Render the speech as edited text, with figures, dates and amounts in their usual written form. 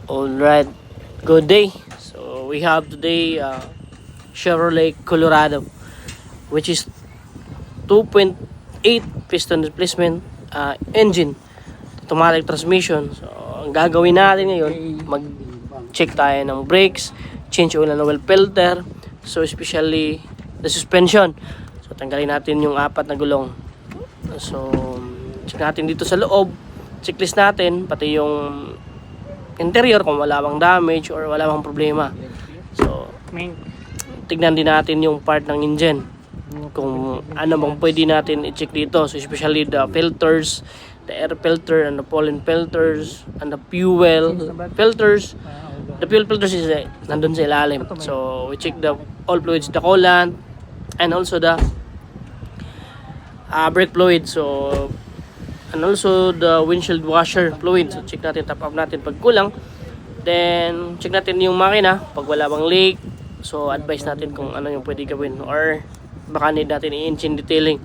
Alright, good day. So we have today Chevrolet Colorado, which is 2.8 piston replacement engine, automatic transmission. So ang gagawin natin ngayon, mag-check tayo ng brakes, change oil and oil filter, so especially the suspension. So tanggalin natin yung 4 na gulong. So check natin dito sa loob, checklist natin pati yung interior kung wala bang damage or wala bang problema. So tignan din natin yung part ng engine kung ano bang pwede natin i-check dito. So especially the filters, the air filter and the pollen filters and the fuel filters. The fuel filters is nandun sa ilalim. So we check the all fluids, the coolant and also the brake fluid. So and also the windshield washer fluid. So check natin, top up natin pag kulang. Then check natin yung makina pag wala bang leak. So advise natin kung ano yung pwede gawin or baka need natin i-engine detailing.